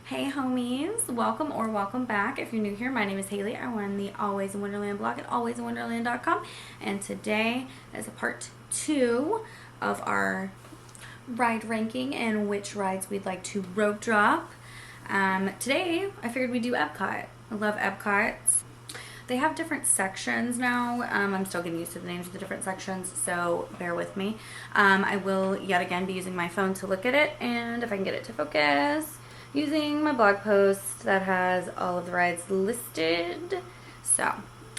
Hey homies, welcome or welcome back. If you're new here, my name is Haley. I run the Always in Wonderland blog at alwaysinwonderland.com, and today is a part 2 of our ride ranking and which rides we'd like to rope drop. Today I figured we'd do EPCOT. I love EPCOT. They have different sections now. I'm still getting used to the names of the different sections, so bear with me. I will yet again be using my phone to look at it, and if I can get it to focus, using my blog post that has all of the rides listed. So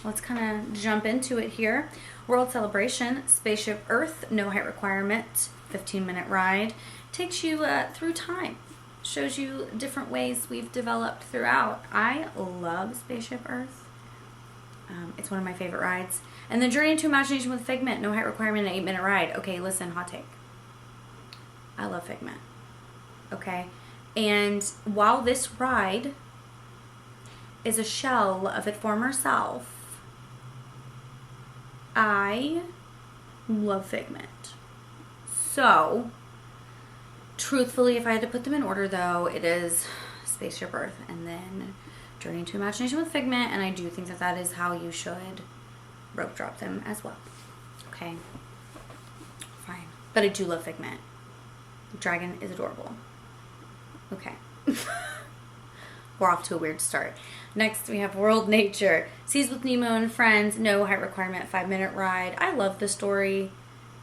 let's kind of jump into it here. World Celebration, Spaceship Earth, no height requirement, 15-minute ride. Takes you through time. Shows you different ways we've developed throughout. I love Spaceship Earth. It's one of my favorite rides. And then Journey into Imagination with Figment, no height requirement, an 8-minute ride. Okay, listen, hot take. I love Figment. Okay? And while this ride is a shell of its former self, I love Figment. So, truthfully, if I had to put them in order though, it is Spaceship Earth and then Journey into Imagination with Figment, and I do think that that is how you should rope drop them as well. Okay? Fine. But I do love Figment. The dragon is adorable. Okay. We're off to a weird start. Next, we have World Nature. Seas with Nemo and Friends. No height requirement. 5-minute ride. I love the story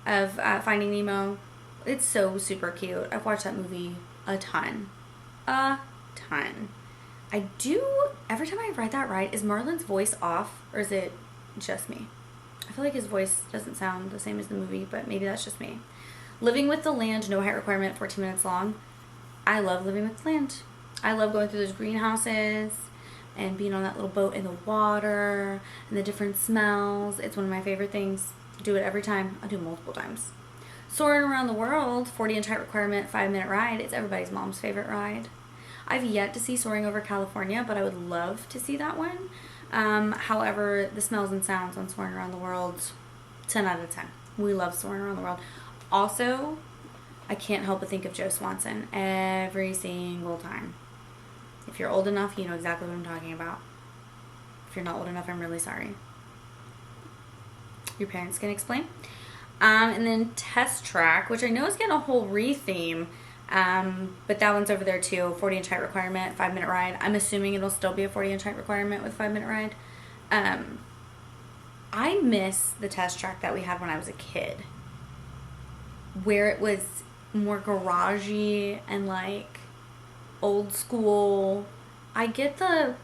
of Finding Nemo. It's so super cute. I've watched that movie a ton. A ton. I do, every time I ride that ride, is Marlin's voice off, or is it just me? I feel like his voice doesn't sound the same as the movie, but maybe that's just me. Living with the Land. No height requirement. 14 minutes long. I love Living with the Land. I love going through those greenhouses and being on that little boat in the water and the different smells. It's one of my favorite things. I do it every time. I'll do it multiple times. Soaring Around the World, 40-inch height requirement, 5-minute ride. It's everybody's mom's favorite ride. I've yet to see Soaring Over California, but I would love to see that one. However, the smells and sounds on Soaring Around the World, 10 out of 10. We love Soaring Around the World. Also, I can't help but think of Joe Swanson every single time. If you're old enough, you know exactly what I'm talking about. If you're not old enough, I'm really sorry. Your parents can explain. And then Test Track, which I know is getting a whole re-theme, but that one's over there too. 40-inch height requirement, 5-minute ride. I'm assuming it'll still be a 40-inch height requirement with 5-minute ride. I miss the Test Track that we had when I was a kid, where it was more garagey and like old school. I get the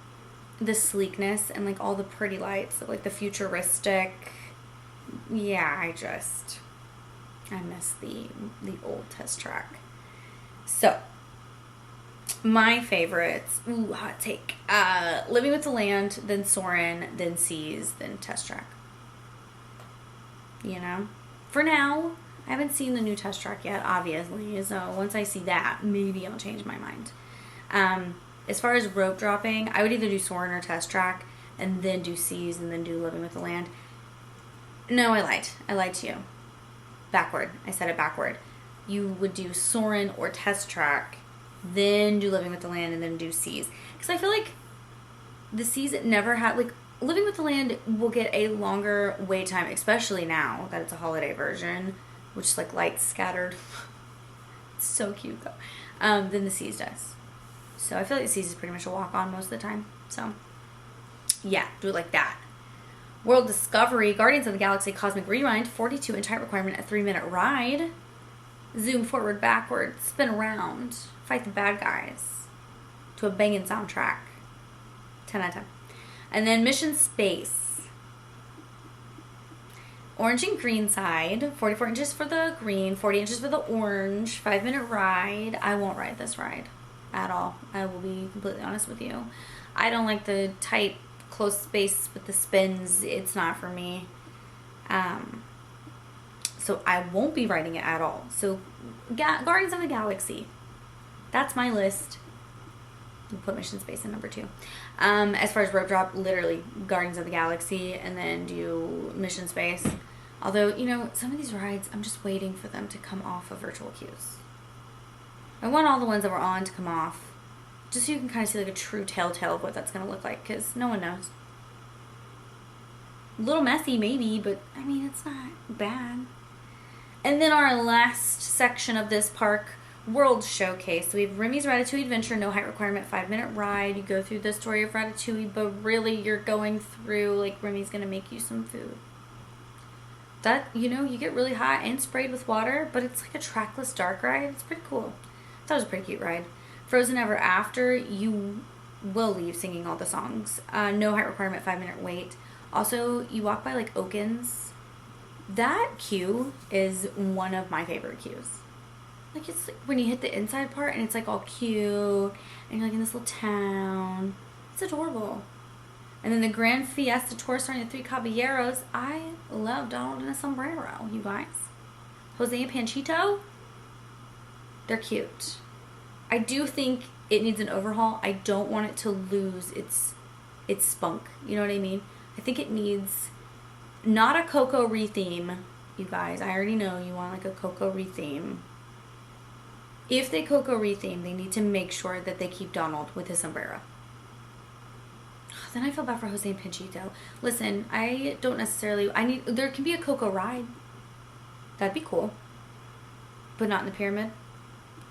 sleekness and like all the pretty lights, like the futuristic. Yeah, I miss the old Test Track. So my favorites, hot take, Living with the Land, then Soarin', then Seas, then Test Track. You know, for now I haven't seen the new Test Track yet, obviously, so once I see that, maybe I'll change my mind. As far as rope dropping, I would either do Soarin' or Test Track, and then do Seas, and then do Living with the Land. No, I lied. I lied to you. Backward. I said it backward. You would do Soarin' or Test Track, then do Living with the Land, and then do Seas. Because I feel like the Seas never had, like, Living with the Land will get a longer wait time, especially now that it's a holiday version, which is like lights scattered. It's so cute though. Than the Seas does. So I feel like the Seas is pretty much a walk on most of the time. So yeah, do it like that. World Discovery, Guardians of the Galaxy Cosmic Rewind, 42-inch height requirement, a 3-minute ride. Zoom forward, backward, spin around, fight the bad guys to a banging soundtrack. 10 out of 10. And then Mission Space. Orange and green side, 44 inches for the green, 40 inches for the orange, 5-minute ride. I won't ride this ride at all. I will be completely honest with you. I don't like the tight, close space with the spins. It's not for me. So I won't be riding it at all. So Guardians of the Galaxy. That's my list. We'll put Mission Space in number 2. As far as rope drop, literally Guardians of the Galaxy and then do Mission Space. Although, you know, some of these rides, I'm just waiting for them to come off of virtual queues. I want all the ones that were on to come off. Just so you can kind of see like a true telltale of what that's going to look like, because no one knows. A little messy maybe, but I mean, it's not bad. And then our last section of this park, World Showcase. So we have Remy's Ratatouille Adventure, no height requirement, 5-minute ride. You go through the story of Ratatouille, but really you're going through, like, Remy's going to make you some food. That, you know, you get really hot and sprayed with water, but it's like a trackless dark ride. It's pretty cool. I thought it was a pretty cute ride. Frozen Ever After, you will leave singing all the songs. No height requirement, 5-minute wait. Also, you walk by, like, Oakens. That queue is one of my favorite queues. Like, it's like when you hit the inside part and it's like all cute and you're like in this little town. It's adorable. And then the Grand Fiesta Tour starting at Three Caballeros. I love Donald in a sombrero, you guys. Jose and Panchito, they're cute. I do think it needs an overhaul. I don't want it to lose its spunk. You know what I mean? I think it needs not a Coco retheme, you guys. I already know you want like a Coco retheme. If they Coco retheme, they need to make sure that they keep Donald with his sombrero. Then I feel bad for Jose and Panchito. Listen, I don't necessarily... There can be a Coco ride. That'd be cool. But not in the pyramid.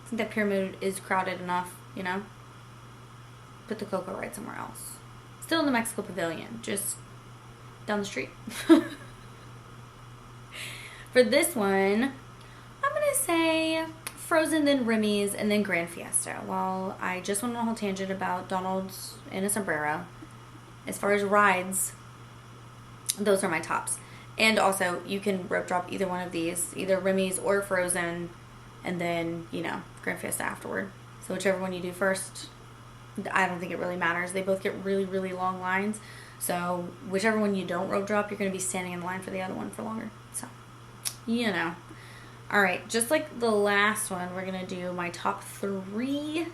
I think that pyramid is crowded enough, you know? Put the Coco ride somewhere else. Still in the Mexico Pavilion. Just down the street. For this one, I'm going to say Frozen, then Remy's, and then Grand Fiesta. Well, I just went on a whole tangent about Donald's in a sombrero. As far as rides, those are my tops. And also, you can rope drop either one of these, either Remy's or Frozen, and then, you know, Grand Fiesta afterward. So whichever one you do first, I don't think it really matters. They both get really, really long lines. So whichever one you don't rope drop, you're going to be standing in line for the other one for longer. So, you know. All right, just like the last one, we're going to do my top 3.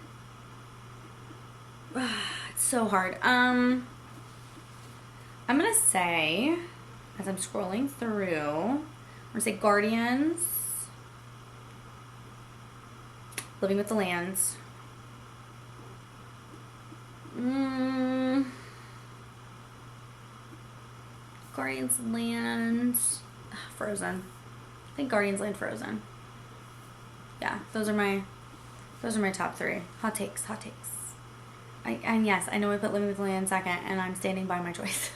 It's so hard. I'm going to say, as I'm scrolling through, I'm going to say Guardians, Living with the Lands, Guardians Land, Frozen. I think Guardians Land, Frozen. Yeah, those are my top 3. Hot takes. And yes, I know I put Living with the Land second, and I'm standing by my choice.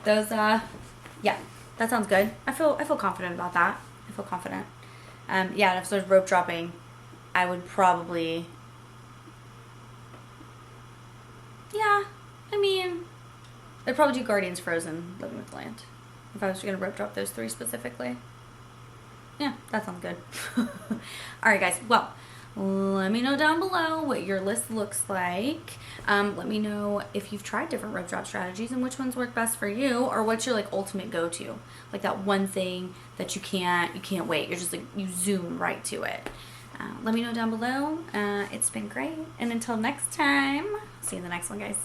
Those, yeah, that sounds good. I feel confident about that. I feel confident. Yeah, if there's rope dropping, I would probably, yeah, I mean, I'd probably do Guardians, Frozen, Living with the Land. If I was going to rope drop those 3 specifically. Yeah, that sounds good. Alright guys, well, let me know down below what your list looks like. Let me know if you've tried different rope drop strategies and which ones work best for you, or what's your like ultimate go-to. Like that one thing that you can't wait. You're just like, you zoom right to it. Let me know down below. It's been great. And until next time, see you in the next one, guys.